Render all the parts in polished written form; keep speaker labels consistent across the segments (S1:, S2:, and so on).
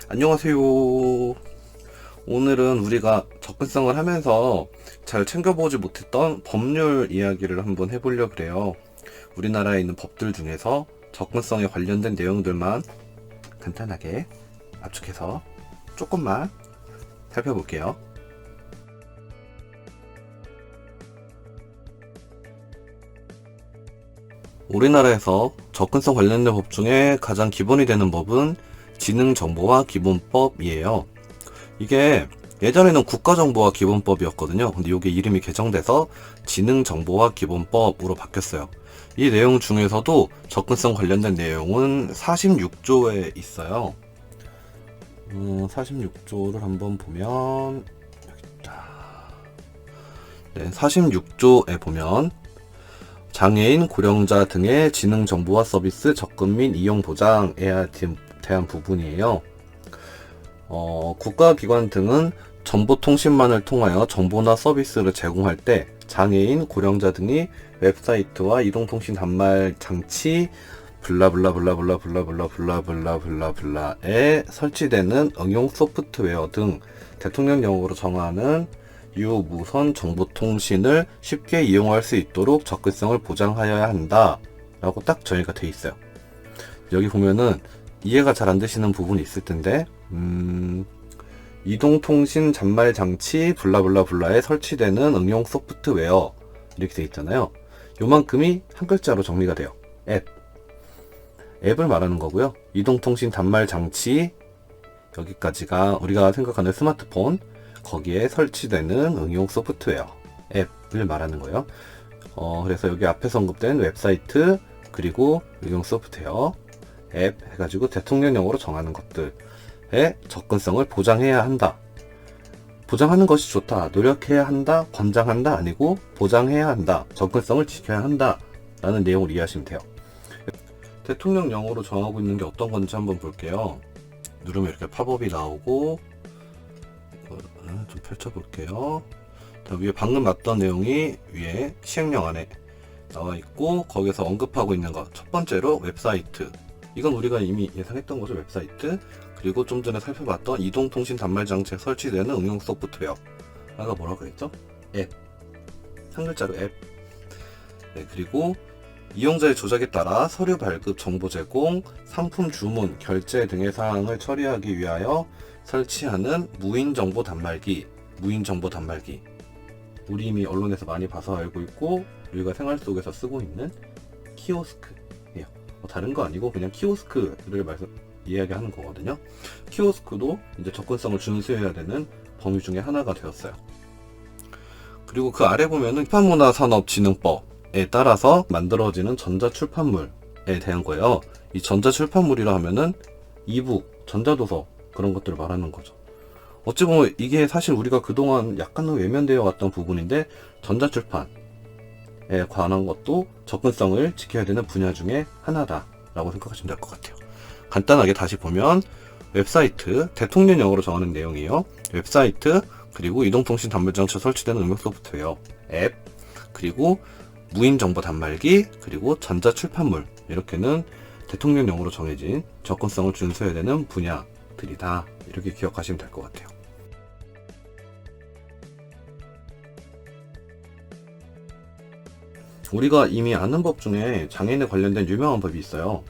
S1: 안녕하세요. 오늘은 우리가 접근성을 하면서 잘 챙겨보지 못했던 법률 이야기를 한번 해보려고 그래요. 우리나라에 있는 법들 중에서 접근성에 관련된 내용들만 간단하게 압축해서 조금만 살펴볼게요. 우리나라에서 접근성 관련된 법 중에 가장 기본이 되는 법은 지능정보화 기본법이에요. 이게 예전에는 국가정보화 기본법이었거든요. 근데 이게 이름이 개정돼서 지능정보화 기본법으로 바뀌었어요. 이 내용 중에서도 접근성 관련된 내용은 46조에 있어요. 46조를 한번 보면 여기 있다. 네, 46조에 보면 장애인, 고령자 등의 지능정보화 서비스 접근 및 이용 보장에 대한 부분이에요. 국가기관 등은 정보통신망을 통하여 정보나 서비스를 제공할 때 장애인, 고령자 등이 웹사이트와 이동통신 단말 장치 블라블라블라블라블라블라블라블라블라에 설치되는 응용 소프트웨어 등 대통령령으로 정하는 유무선 정보통신을 쉽게 이용할 수 있도록 접근성을 보장하여야 한다 라고 딱 정의가 돼 있어요. 여기 보면은 이해가 잘 안 되시는 부분이 있을 텐데 이동통신 잔말 장치 블라블라블라에 설치되는 응용 소프트웨어 이렇게 돼 있잖아요. 요만큼이 한 글자로 정리가 돼요. 앱을 말하는 거고요. 이동통신 단말 장치 여기까지가 우리가 생각하는 스마트폰 거기에 설치되는 응용 소프트웨어 앱을 말하는 거예요. 그래서 여기 앞에서 언급된 웹사이트 그리고 응용 소프트웨어 앱 해가지고 대통령령으로 정하는 것들의 접근성을 보장해야 한다. 보장하는 것이 좋다, 노력해야 한다, 권장한다 아니고 보장해야 한다, 접근성을 지켜야 한다 라는 내용을 이해하시면 돼요. 대통령령으로 정하고 있는 게 어떤 건지 한번 볼게요. 누르면 이렇게 팝업이 나오고 좀 펼쳐볼게요. 위에 방금 봤던 내용이 위에 시행령 안에 나와 있고 거기서 언급하고 있는 것 첫 번째로 웹사이트, 이건 우리가 이미 예상했던 거죠. 웹사이트. 그리고 좀 전에 살펴봤던 이동통신 단말 장치에 설치되는 응용 소프트웨어, 아까 뭐라 그랬죠? 앱, 한 글자로 앱. 네, 그리고 이용자의 조작에 따라 서류 발급, 정보 제공, 상품 주문, 결제 등의 사항을 처리하기 위하여 설치하는 무인정보 단말기. 우리 이미 언론에서 많이 봐서 알고 있고 우리가 생활 속에서 쓰고 있는 키오스크예요. 다른 거 아니고 그냥 키오스크를 이야기하는 거거든요. 키오스크도 이제 접근성을 준수해야 되는 범위 중에 하나가 되었어요. 그리고 그 아래 보면은 출판문화산업진흥법에 따라서 만들어지는 전자출판물에 대한 거예요. 이 전자출판물이라 하면은 이북, 전자도서 그런 것들을 말하는 거죠. 어찌 보면 이게 사실 우리가 그동안 약간은 외면되어 왔던 부분인데 전자출판에 관한 것도 접근성을 지켜야 되는 분야 중에 하나다라고 생각하시면 될 것 같아요. 간단하게 다시 보면 웹사이트, 대통령령으로 정하는 내용이에요. 웹사이트, 그리고 이동통신 단말장치에 설치되는 응용 소프트웨어, 앱, 그리고 무인정보 단말기, 그리고 전자출판물, 이렇게는 대통령령으로 정해진 접근성을 준수해야 되는 분야들이다. 이렇게 기억하시면 될 것 같아요. 우리가 이미 아는 법 중에 장애인에 관련된 유명한 법이 있어요.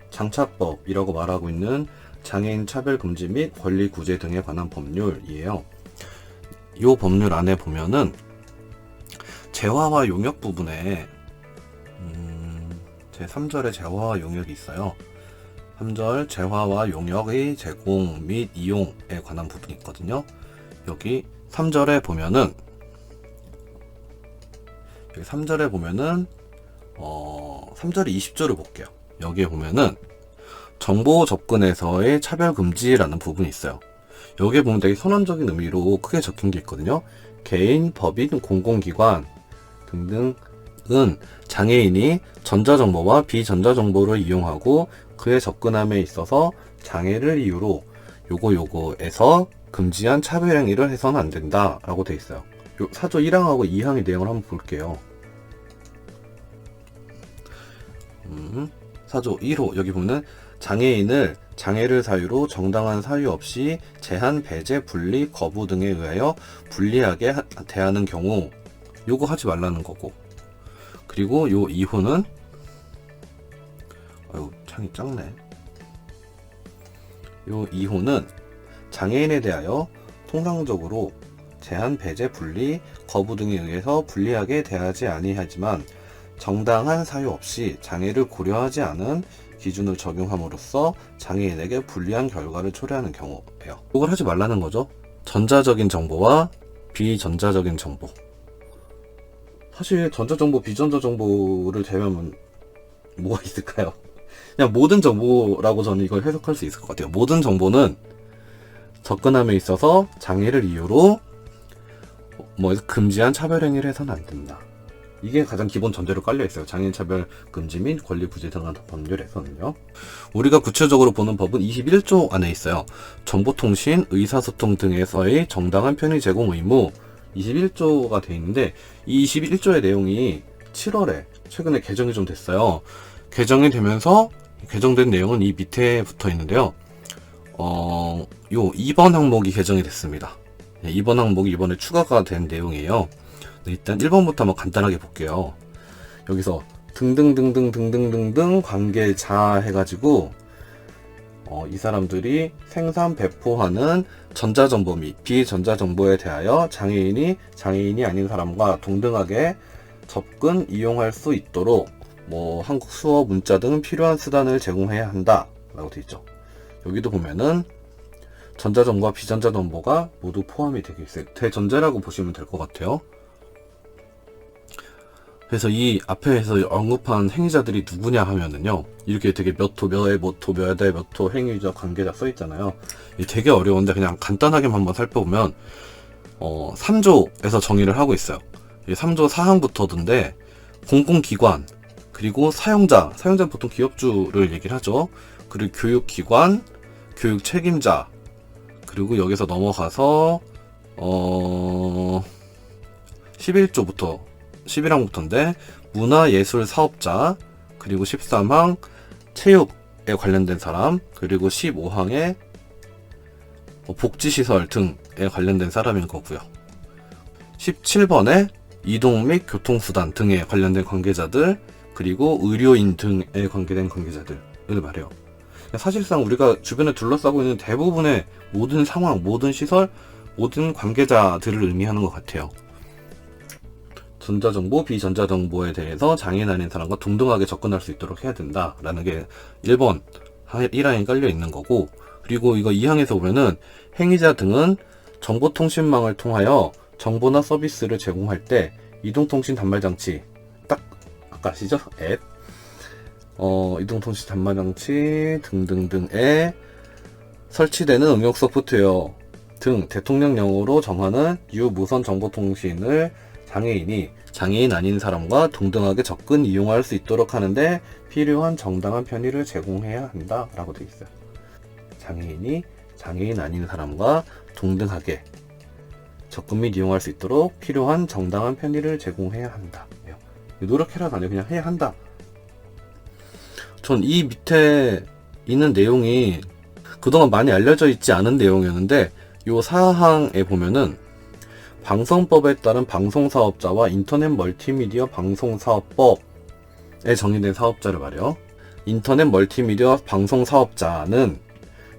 S1: 장차법이라고 말하고 있는 장애인 차별 금지 및 권리 구제 등에 관한 법률이에요. 이 법률 안에 보면은 재화와 용역 부분에 제3절에 재화와 용역이 있어요. 3절 재화와 용역의 제공 및 이용에 관한 부분이 있거든요. 여기 3절에 보면은 3절에 20절을 볼게요. 여기에 보면은 정보 접근에서의 차별 금지라는 부분이 있어요. 여기에 보면 되게 선언적인 의미로 크게 적힌 게 있거든요. 개인, 법인, 공공기관 등등은 장애인이 전자정보와 비전자정보를 이용하고 그에 접근함에 있어서 장애를 이유로 요거에서 금지한 차별행위를 해서는 안 된다 라고 돼 있어요. 요 4조 1항하고 2항의 내용을 한번 볼게요. 4조 1호 여기 보면 장애인을 장애를 사유로 정당한 사유 없이 제한, 배제, 분리, 거부 등에 의하여 불리하게 대하는 경우 요거 하지 말라는 거고, 그리고 요 2호는 아유 창이 작네. 요 2호는 장애인에 대하여 통상적으로 제한, 배제, 분리, 거부 등에 의해서 불리하게 대하지 아니하지만 정당한 사유 없이 장애를 고려하지 않은 기준을 적용함으로써 장애인에게 불리한 결과를 초래하는 경우예요. 이걸 하지 말라는 거죠. 전자적인 정보와 비전자적인 정보. 사실 전자정보, 비전자정보를 제외하면 뭐가 있을까요? 그냥 모든 정보라고 저는 이걸 해석할 수 있을 것 같아요. 모든 정보는 접근함에 있어서 장애를 이유로 금지한 차별행위를 해서는 안 된다. 이게 가장 기본 전제로 깔려 있어요. 장애인 차별 금지 및 권리 부재 등한 법률에서는요. 우리가 구체적으로 보는 법은 21조 안에 있어요. 정보통신, 의사소통 등에서의 정당한 편의 제공 의무 21조가 돼 있는데, 이 21조의 내용이 7월에 최근에 개정이 좀 됐어요. 개정이 되면서 개정된 내용은 이 밑에 붙어 있는데요. 요 2번 항목이 개정이 됐습니다. 2번 항목이 이번에 추가가 된 내용이에요. 일단 1번부터 한번 간단하게 볼게요. 여기서 등등등등등등등등 관계자 해가지고 이 사람들이 생산, 배포하는 전자정보 및 비전자정보에 대하여 장애인이 아닌 사람과 동등하게 접근, 이용할 수 있도록 한국 수어, 문자 등 필요한 수단을 제공해야 한다 라고 되어 있죠. 여기도 보면은 전자정보와 비전자정보가 모두 포함이 되게 있어요. 대전제라고 보시면 될 것 같아요. 그래서 이 앞에서 언급한 행위자들이 누구냐 하면은요, 이렇게 되게 몇 호, 몇 회, 몇 호, 몇 회, 몇 호 행위자, 관계자 써 있잖아요. 이게 되게 어려운데 그냥 간단하게만 한번 살펴보면 3조에서 정의를 하고 있어요. 3조 4항부터던데 공공기관, 그리고 사용자 보통 기업주를 얘기를 하죠. 그리고 교육기관, 교육 책임자, 그리고 여기서 넘어가서 11항부터인데 문화예술 사업자, 그리고 13항 체육에 관련된 사람, 그리고 15항에 복지시설 등에 관련된 사람인 거고요. 17번에 이동 및 교통수단 등에 관련된 관계자들, 그리고 의료인 등에 관계된 관계자들을 말해요. 사실상 우리가 주변에 둘러싸고 있는 대부분의 모든 상황, 모든 시설, 모든 관계자들을 의미하는 것 같아요. 전자정보, 비전자정보에 대해서 장애인 아닌 사람과 동등하게 접근할 수 있도록 해야 된다라는 게 1번 1항에 깔려 있는 거고, 그리고 이거 2항에서 보면은 행위자 등은 정보통신망을 통하여 정보나 서비스를 제공할 때 이동통신 단말장치, 딱 아까 아시죠? 앱, 이동통신 단말장치 등등등에 설치되는 응용 소프트웨어 등 대통령령으로 정하는 유무선 정보통신을 장애인 아닌 사람과 동등하게 접근, 이용할 수 있도록 하는데 필요한 정당한 편의를 제공해야 한다 라고 되어 있어요. 장애인 아닌 사람과 동등하게 접근 및 이용할 수 있도록 필요한 정당한 편의를 제공해야 한다. 노력해라가 아니고 그냥 해야 한다. 전 이 밑에 있는 내용이 그동안 많이 알려져 있지 않은 내용이었는데, 요 사항에 보면은 방송법에 따른 방송사업자와 인터넷 멀티미디어 방송사업법에 정의된 사업자를 말해요. 인터넷 멀티미디어 방송사업자는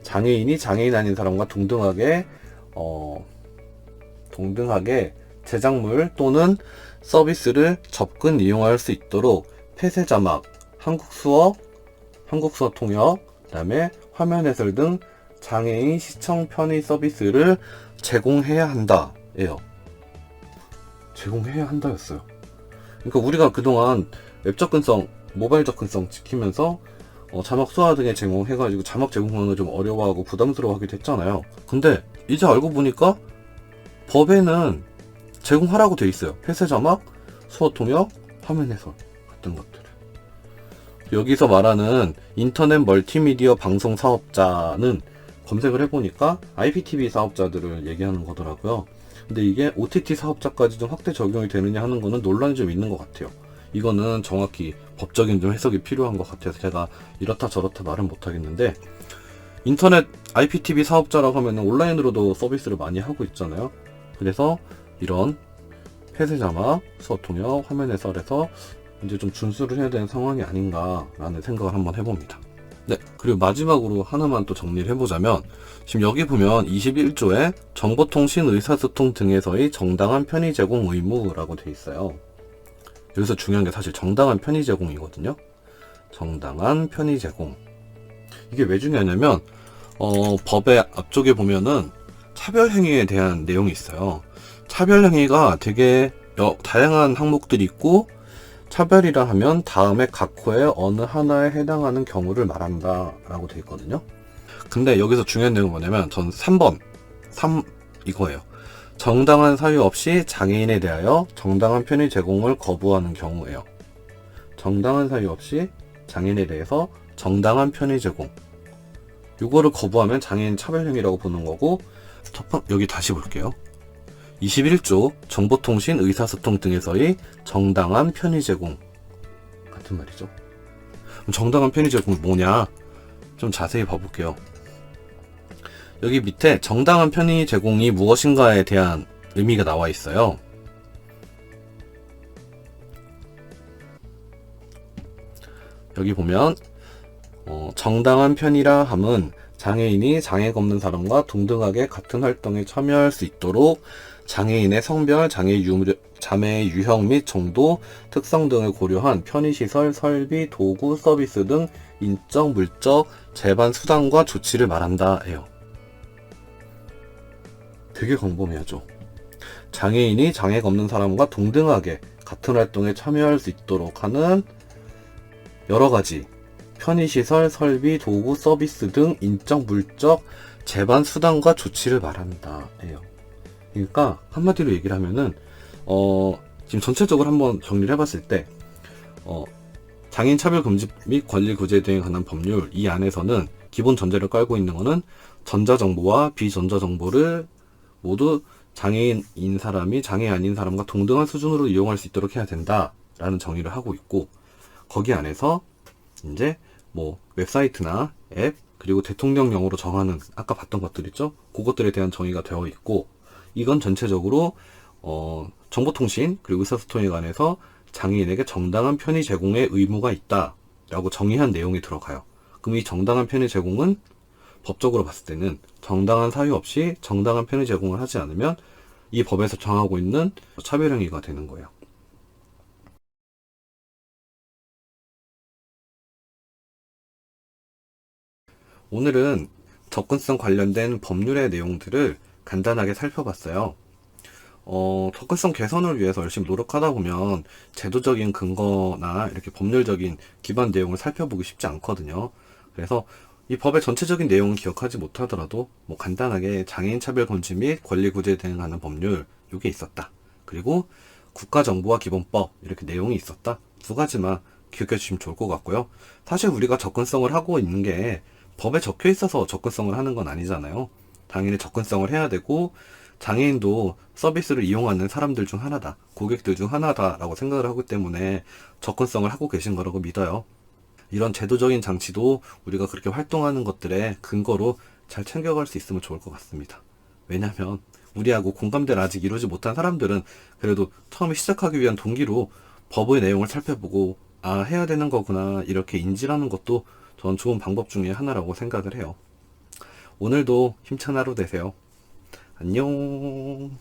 S1: 장애인 아닌 사람과 동등하게 제작물 또는 서비스를 접근, 이용할 수 있도록 폐쇄 자막, 한국 수어 통역, 그다음에 화면 해설 등 장애인 시청 편의 서비스를 제공해야 한다. 제공해야 한다였어요. 그러니까 우리가 그동안 웹 접근성, 모바일 접근성 지키면서 자막 수화 등에 제공해가지고 자막 제공하는 걸 좀 어려워하고 부담스러워하기도 했잖아요. 근데 이제 알고 보니까 법에는 제공하라고 돼 있어요. 폐쇄 자막, 수어 통역, 화면 해설 같은 것들을. 여기서 말하는 인터넷 멀티미디어 방송 사업자는 검색을 해보니까 IPTV 사업자들을 얘기하는 거더라고요. 근데 이게 OTT 사업자까지 좀 확대 적용이 되느냐 하는 거는 논란이 좀 있는 것 같아요. 이거는 정확히 법적인 좀 해석이 필요한 것 같아서 제가 이렇다 저렇다 말은 못하겠는데, 인터넷 IPTV 사업자라고 하면 온라인으로도 서비스를 많이 하고 있잖아요. 그래서 이런 폐쇄 자막, 수어 통역, 화면 해설에서 이제 좀 준수를 해야 되는 상황이 아닌가라는 생각을 한번 해봅니다. 네, 그리고 마지막으로 하나만 또 정리를 해보자면, 지금 여기 보면 21조에 정보통신, 의사소통 등에서의 정당한 편의 제공 의무라고 돼 있어요. 여기서 중요한 게 사실 정당한 편의 제공이거든요. 정당한 편의 제공. 이게 왜 중요하냐면 법의 앞쪽에 보면은 차별행위에 대한 내용이 있어요. 차별행위가 되게 다양한 항목들이 있고, 차별이라 하면 다음에 각 호의 어느 하나에 해당하는 경우를 말한다 라고 되어 있거든요. 근데 여기서 중요한 내용은 뭐냐면 전 3번 3 이거예요. 정당한 사유 없이 장애인에 대하여 정당한 편의 제공을 거부하는 경우예요. 정당한 사유 없이 장애인에 대해서 정당한 편의 제공, 이거를 거부하면 장애인 차별행위라고 보는 거고, 여기 다시 볼게요. 21조 정보통신, 의사소통 등에서의 정당한 편의 제공, 같은 말이죠. 그럼 정당한 편의 제공이 뭐냐, 좀 자세히 봐볼게요. 여기 밑에 정당한 편의 제공이 무엇인가에 대한 의미가 나와 있어요. 여기 보면 정당한 편의라 함은 장애인이 장애가 없는 사람과 동등하게 같은 활동에 참여할 수 있도록 장애인의 성별, 장애 유형 및 정도, 특성 등을 고려한 편의시설, 설비, 도구, 서비스 등 인적, 물적, 재반 수단과 조치를 말한다 해요. 되게 광범위하죠. 장애인이 장애가 없는 사람과 동등하게 같은 활동에 참여할 수 있도록 하는 여러가지 편의시설, 설비, 도구, 서비스 등 인적, 물적, 재반 수단과 조치를 말한다 해요. 그러니까 한마디로 얘기를 하면은 지금 전체적으로 한번 정리를 해봤을 때 장애인 차별 금지 및 권리 구제에 관한 법률, 이 안에서는 기본 전제를 깔고 있는 거는 전자정보와 비전자정보를 모두 장애인인 사람이 장애 아닌 사람과 동등한 수준으로 이용할 수 있도록 해야 된다라는 정의를 하고 있고, 거기 안에서 이제 뭐 웹사이트나 앱, 그리고 대통령령으로 정하는 아까 봤던 것들 있죠? 그것들에 대한 정의가 되어 있고, 이건 전체적으로 정보통신 그리고 의사소통에 관해서 장애인에게 정당한 편의 제공의 의무가 있다라고 정의한 내용이 들어가요. 그럼 이 정당한 편의 제공은 법적으로 봤을 때는 정당한 사유 없이 정당한 편의 제공을 하지 않으면 이 법에서 정하고 있는 차별행위가 되는 거예요. 오늘은 접근성 관련된 법률의 내용들을 간단하게 살펴봤어요. 접근성 개선을 위해서 열심히 노력하다 보면 제도적인 근거나 이렇게 법률적인 기반 내용을 살펴보기 쉽지 않거든요. 그래서 이 법의 전체적인 내용은 기억하지 못하더라도 뭐 간단하게 장애인 차별 금지 및 권리 구제에 대응하는 법률, 이게 있었다. 그리고 국가정보화 기본법, 이렇게 내용이 있었다. 두 가지만 기억해 주시면 좋을 것 같고요. 사실 우리가 접근성을 하고 있는 게 법에 적혀 있어서 접근성을 하는 건 아니잖아요. 당연히 접근성을 해야 되고, 장애인도 서비스를 이용하는 사람들 중 하나다, 고객들 중 하나다라고 생각을 하기 때문에 접근성을 하고 계신 거라고 믿어요. 이런 제도적인 장치도 우리가 그렇게 활동하는 것들의 근거로 잘 챙겨갈 수 있으면 좋을 것 같습니다. 왜냐면 우리하고 공감대를 아직 이루지 못한 사람들은 그래도 처음에 시작하기 위한 동기로 법의 내용을 살펴보고, 아, 해야 되는 거구나, 이렇게 인지하는 것도 전 좋은 방법 중에 하나라고 생각을 해요. 오늘도 힘찬 하루 되세요. 안녕.